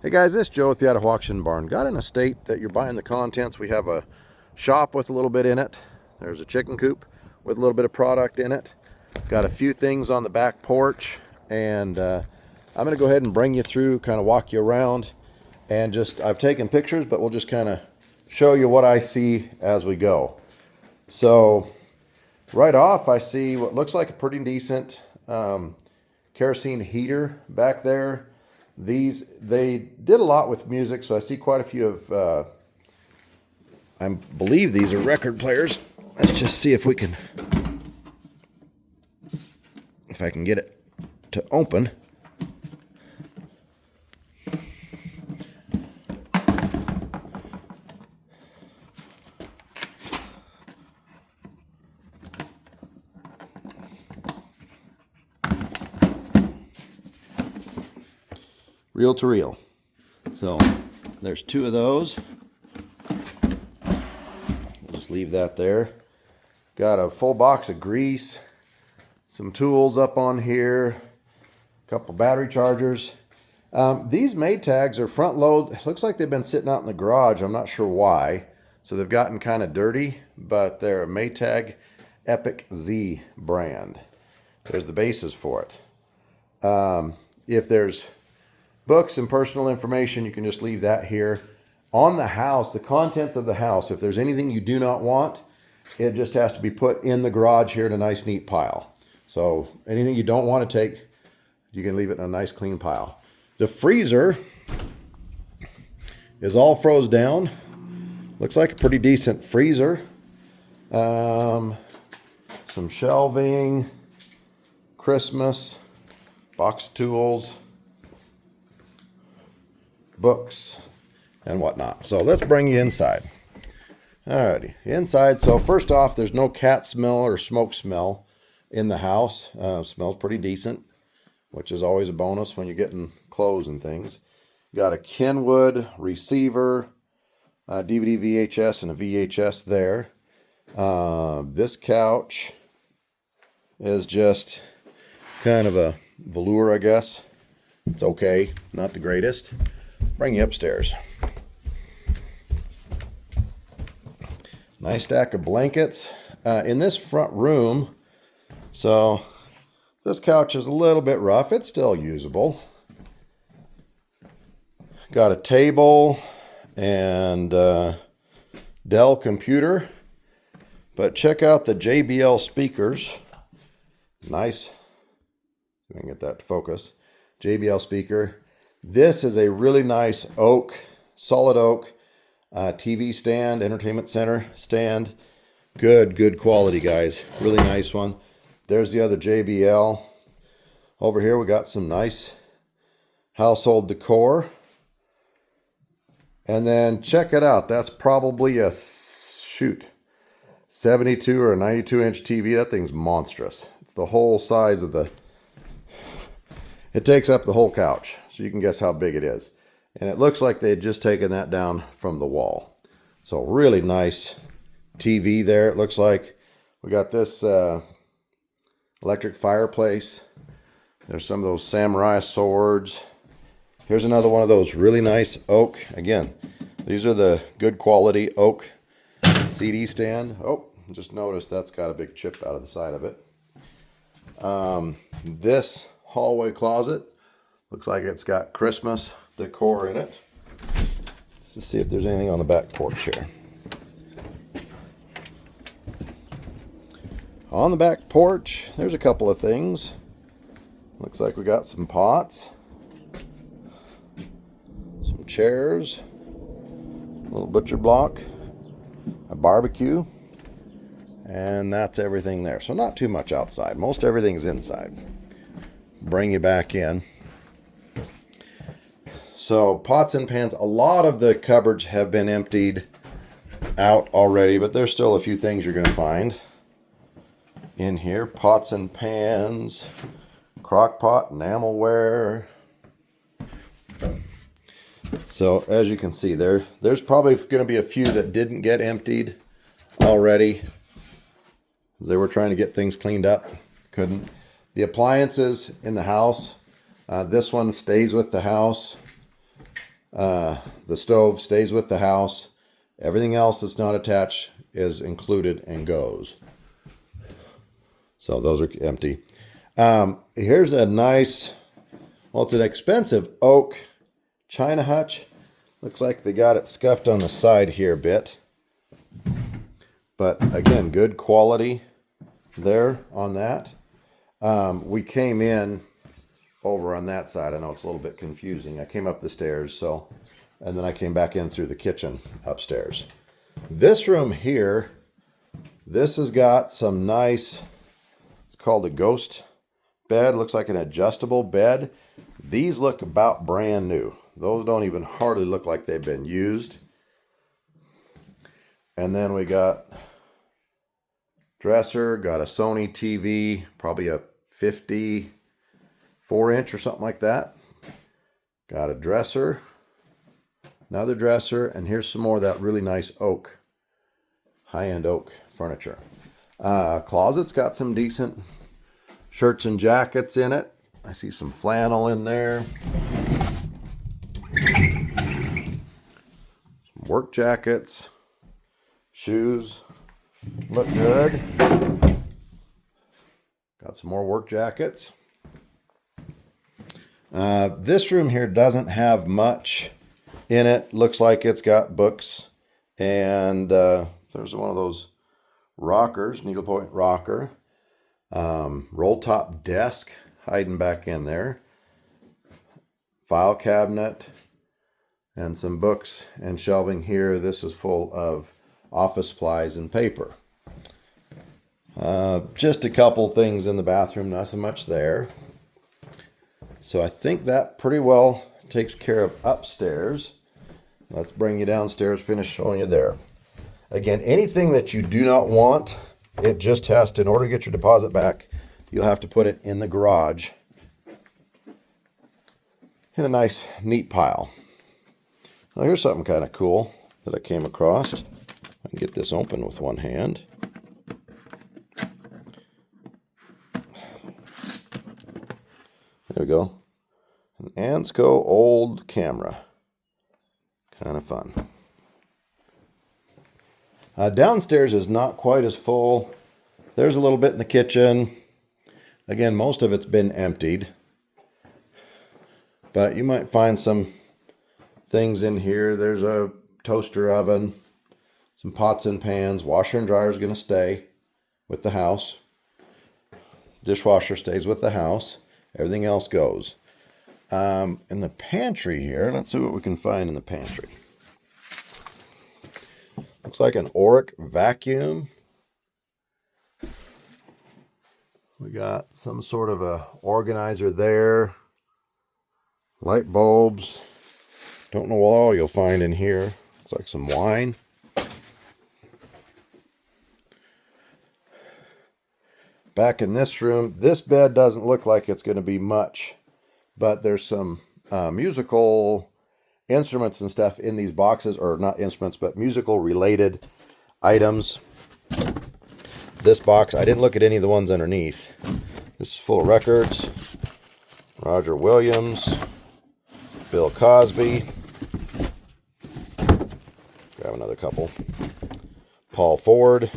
Hey guys, this is Joe with the Idaho Auction Barn. Got an estate that you're buying the contents. We have a shop with a little bit in it. There's a chicken coop with a little bit of product in it. Got a few things on the back porch, and I'm going to go ahead and bring you through, kind of walk you around, and I've taken pictures, but we'll just kind of show you what I see as we go. So right off, I see what looks like a pretty decent kerosene heater back there. They did a lot with music, so I see quite a few of, I believe these are record players. Let's just see if I can get it to open. Reel to reel. So there's two of those. We'll just leave that there. Got a full box of grease, some tools up on here, a couple battery chargers. These Maytags are front load. It looks like they've been sitting out in the garage. I'm not sure why. So they've gotten kind of dirty, but they're a Maytag Epic Z brand. There's the bases for it. If there's books and personal information, you can just leave that here. On the house, the contents of the house, if there's anything you do not want, it just has to be put in the garage here in a nice neat pile. So anything you don't want to take, you can leave it in a nice clean pile. The freezer is all froze down. Looks like a pretty decent freezer. Some shelving, Christmas, box of tools, books, and whatnot. So let's bring you inside. Alrighty, inside. So first off, there's no cat smell or smoke smell in the house. Smells pretty decent, which is always a bonus when you're getting clothes and things. Got a Kenwood receiver, DVD VHS, and a VHS there. This couch is just kind of a velour, I guess. It's okay, not the greatest. Bring you upstairs. Nice stack of blankets in this front room. So this couch is a little bit rough. It's still usable. Got a table and Dell computer. But check out the JBL speakers. Nice. If I can get that to focus. JBL speaker. This is a really nice oak, solid oak TV stand, entertainment center stand. Good quality, guys. Really nice one. There's the other JBL. Over here we got some nice household decor. And then check it out. That's probably a 72 or a 92 inch TV. That thing's monstrous. It's the whole size of it takes up the whole couch. So you can guess how big it is. And it looks like they had just taken that down from the wall. So really nice TV there, it looks like. We got this electric fireplace. There's some of those samurai swords. Here's another one of those really nice oak. Again, these are the good quality oak CD stand. Oh, just noticed that's got a big chip out of the side of it. This hallway closet looks like it's got Christmas decor in it. Let's see if there's anything on the back porch here. On the back porch, there's a couple of things. Looks like we got some pots, some chairs, a little butcher block, a barbecue, and that's everything there. So not too much outside. Most everything's inside. Bring you back in. So pots and pans, a lot of the cupboards have been emptied out already, but there's still a few things you're going to find in here. Pots and pans, crock pot, enamelware. So as you can see there's probably going to be a few that didn't get emptied already. They were trying to get things cleaned up, couldn't. The appliances in the house, this one stays with the house. The stove stays with the house. Everything else that's not attached is included and goes. So those are empty. Here's a nice, well, it's an expensive oak china hutch. Looks like they got it scuffed on the side here a bit. But again, good quality there on that. We came in over on that side. I know it's a little bit confusing. I came up the stairs, and then I came back in through the kitchen upstairs. This room here, this has got some nice, it's called a ghost bed. Looks like an adjustable bed. These look about brand new. Those don't even hardly look like they've been used. And then we got dresser, got a Sony TV, probably a 54-inch or something like that. Got a dresser, another dresser, and here's some more of that really nice oak, high-end oak furniture. Closet's got some decent shirts and jackets in it. I see some flannel in there. Some work jackets, shoes, look good. Got some more work jackets. This room here doesn't have much in it. Looks like it's got books, and there's one of those rockers, needlepoint rocker, roll top desk hiding back in there, file cabinet, and some books and shelving here. This is full of office supplies and paper. Just a couple things in the bathroom, nothing much there. So I think that pretty well takes care of upstairs. Let's bring you downstairs, finish showing you there. Again, anything that you do not want, it just has to, in order to get your deposit back, you'll have to put it in the garage in a nice, neat pile. Now here's something kind of cool that I came across. I can get this open with one hand. There we go. An Ansco old camera. Kind of fun. Downstairs is not quite as full. There's a little bit in the kitchen. Again, most of it's been emptied. But you might find some things in here. There's a toaster oven, some pots and pans. Washer and dryer is going to stay with the house. Dishwasher stays with the house. Everything else goes. In the pantry here, let's see what we can find in the pantry. Looks like an Oric vacuum. We got some sort of a organizer there. Light bulbs. Don't know what all you'll find in here. Looks like some wine. Back in this room, this bed doesn't look like it's going to be much, but there's some musical instruments and stuff in these boxes, or not instruments, but musical related items. This box, I didn't look at any of the ones underneath. This is full of records. Roger Williams, Bill Cosby. Grab another couple. Paul Ford.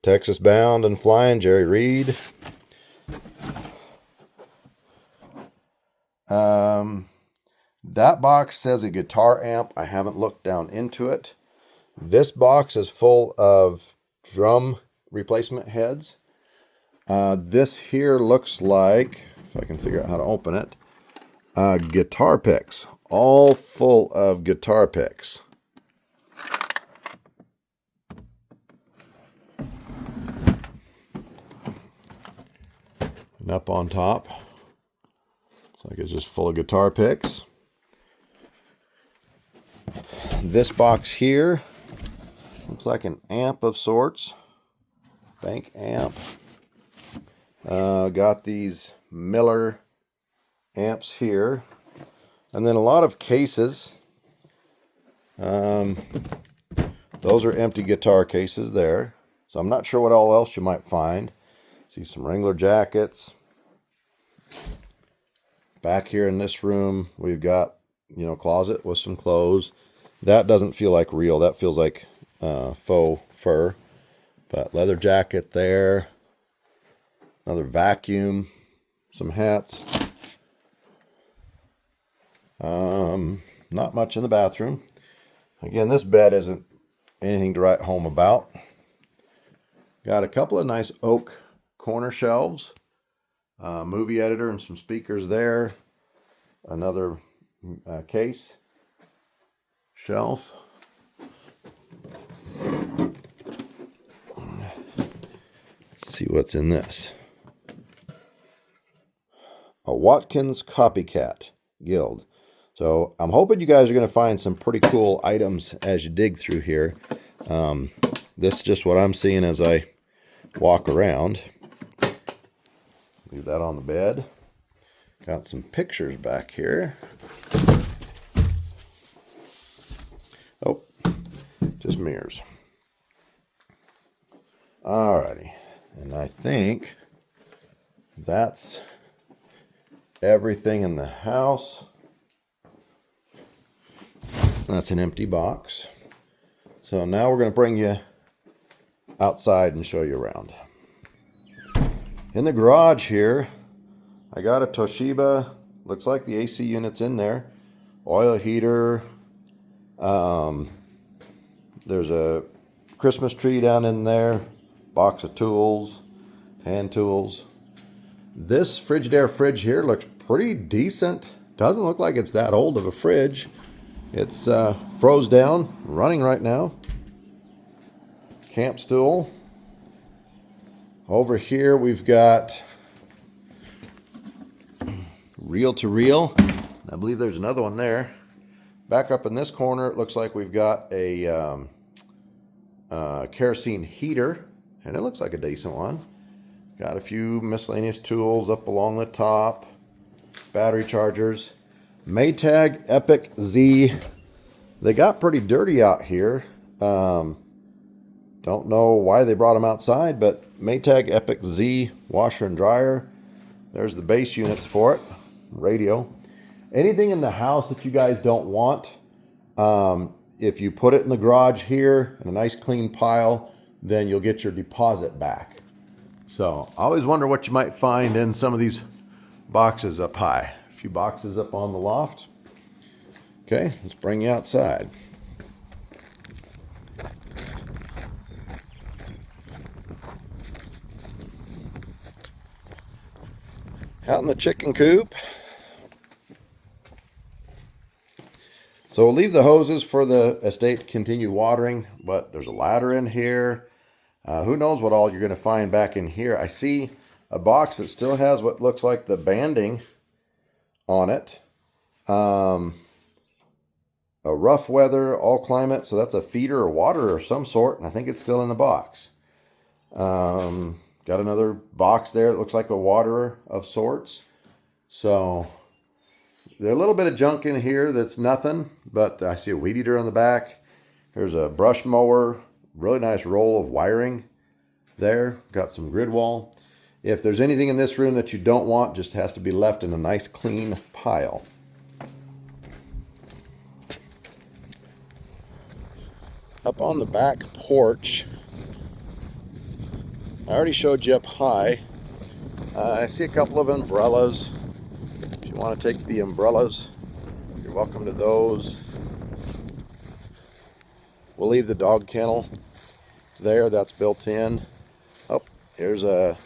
Texas Bound and Flying, Jerry Reed. That box says a guitar amp. I haven't looked down into it. This box is full of drum replacement heads. This here looks like, if I can figure out how to open it, guitar picks. All full of guitar picks. And up on top, looks like it's just full of guitar picks. This box here looks like an amp of sorts, bank amp. Got these Miller amps here, and then a lot of cases. Those are empty guitar cases there, so I'm not sure what all else you might find. See some Wrangler jackets. Back here in this room, we've got, closet with some clothes. That doesn't feel like real. That feels like faux fur. But leather jacket there. Another vacuum. Some hats. Not much in the bathroom. Again, this bed isn't anything to write home about. Got a couple of nice oak corner shelves. Movie editor and some speakers there. Another case. Shelf. Let's see what's in this. A Watkins Copycat Guild. So I'm hoping you guys are going to find some pretty cool items as you dig through here. This is just what I'm seeing as I walk around. Leave that on the bed. Got some pictures back here. Oh, just mirrors. Alrighty. And I think that's everything in the house. That's an empty box. So now we're going to bring you outside and show you around. In the garage here, I got a Toshiba. Looks like the AC unit's in there. Oil heater. There's a Christmas tree down in there. Box of tools. Hand tools. This Frigidaire fridge here looks pretty decent. Doesn't look like it's that old of a fridge. It's froze down, running right now. Camp stool. Over here we've got reel to reel. I believe there's another one there. Back up in this corner, it looks like we've got a kerosene heater, and it looks like a decent one. Got a few miscellaneous tools up along the top. Battery chargers. Maytag Epic Z. They got pretty dirty out here. Don't know why they brought them outside, but Maytag Epic Z washer and dryer. There's the base units for it. Radio. Anything in the house that you guys don't want, if you put it in the garage here in a nice clean pile, then you'll get your deposit back. So I always wonder what you might find in some of these boxes up high. A few boxes up on the loft. Okay, let's bring you outside. Out in the chicken coop. So we'll leave the hoses for the estate to continue watering, but there's a ladder in here. Who knows what all you're going to find back in here. I see a box that still has what looks like the banding on it. A rough weather, all climate. So that's a feeder or water or some sort. And I think it's still in the box. Got another box there that looks like a waterer of sorts. So there's a little bit of junk in here that's nothing. But I see a weed eater on the back. There's a brush mower. Really nice roll of wiring there. Got some grid wall. If there's anything in this room that you don't want, just has to be left in a nice clean pile. Up on the back porch, I already showed you up high. I see a couple of umbrellas. If you want to take the umbrellas, you're welcome to those. We'll leave the dog kennel there. That's built in. Oh, here's a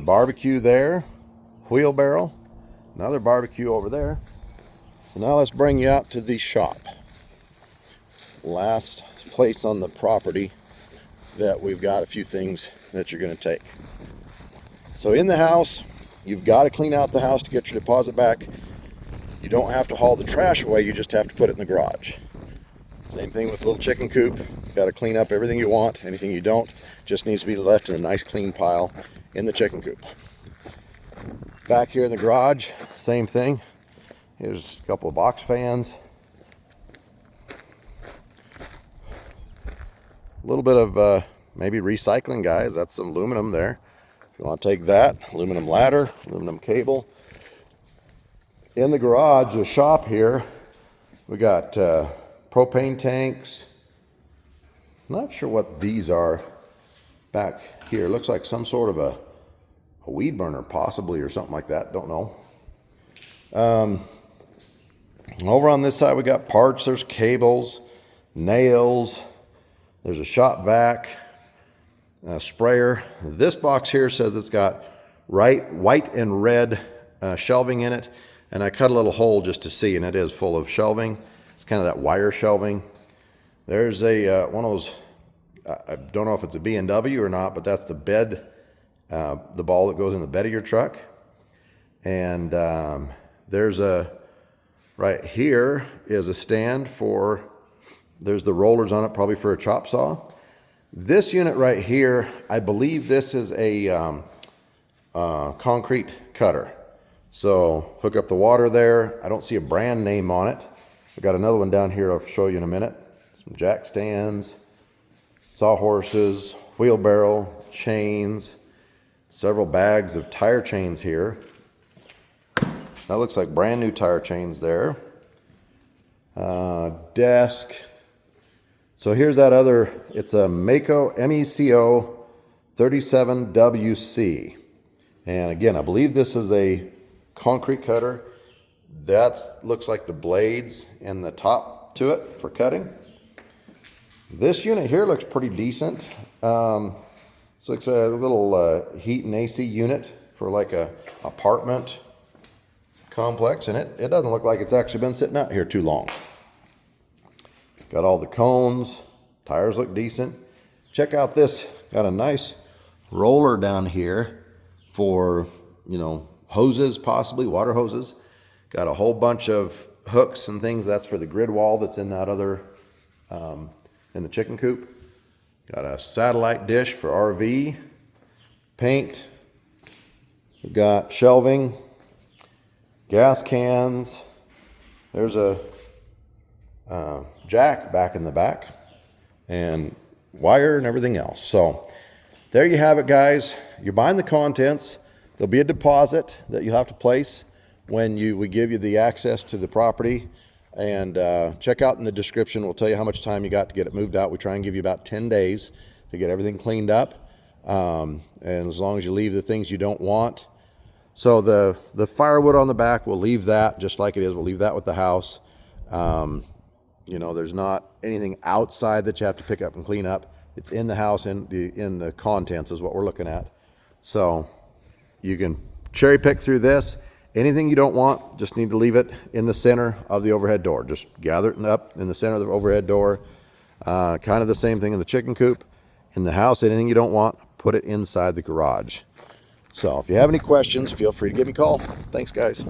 barbecue there. Wheelbarrow. Another barbecue over there. So now let's bring you out to the shop. Last place on the property that we've got a few things that you're going to take. So in the house, you've got to clean out the house to get your deposit back. You don't have to haul the trash away. You just have to put it in the garage. Same thing with the little chicken coop. You've got to clean up everything you want. Anything you don't just needs to be left in a nice clean pile in the chicken coop. Back here in the garage, same thing. Here's a couple of box fans. A little bit of maybe recycling, guys. That's some aluminum there. If you want to take that, aluminum ladder, aluminum cable. In the garage, the shop here, we got propane tanks. Not sure what these are back here. Looks like some sort of a weed burner, possibly, or something like that. Don't know. Over on this side, we got parts. There's cables, nails. There's a shop vac, a sprayer. This box here says it's got white and red shelving in it, and I cut a little hole just to see, and it is full of shelving. It's kind of that wire shelving. There's a one of those, I don't know if it's a B&W or not, but that's the bed, the ball that goes in the bed of your truck. And there's right here is a stand for, there's the rollers on it, probably for a chop saw. This unit right here, I believe this is a concrete cutter. So hook up the water there. I don't see a brand name on it. I've got another one down here I'll show you in a minute. Some jack stands, sawhorses, wheelbarrow, chains, several bags of tire chains here. That looks like brand new tire chains there. Desk. So here's that other, it's a MECO 37WC. And again, I believe this is a concrete cutter. That looks like the blades and the top to it for cutting. This unit here looks pretty decent. This looks a little heat and AC unit for like a apartment complex, and it doesn't look like it's actually been sitting out here too long. Got all the cones, tires look decent. Check out this, got a nice roller down here for, you know, hoses, possibly water hoses. Got a whole bunch of hooks and things. That's for the grid wall that's in that other, in the chicken coop. Got a satellite dish for RV, paint. We've got shelving, gas cans. There's a jack back in the back, and wire and everything else. So there you have it, guys. You're buying the contents. There'll be a deposit that you have to place when we give you the access to the property. And check out in the description. We'll tell you how much time you got to get it moved out. We try and give you about 10 days to get everything cleaned up. And as long as you leave the things you don't want. So the firewood on the back, we'll leave that just like it is. We'll leave that with the house. You know, there's not anything outside that you have to pick up and clean up. It's in the house, in the contents is what we're looking at. So you can cherry pick through this. Anything you don't want, just need to leave it in the center of the overhead door. Just gather it up in the center of the overhead door. Kind of the same thing in the chicken coop. In the house, anything you don't want, put it inside the garage. So if you have any questions, feel free to give me a call. Thanks, guys.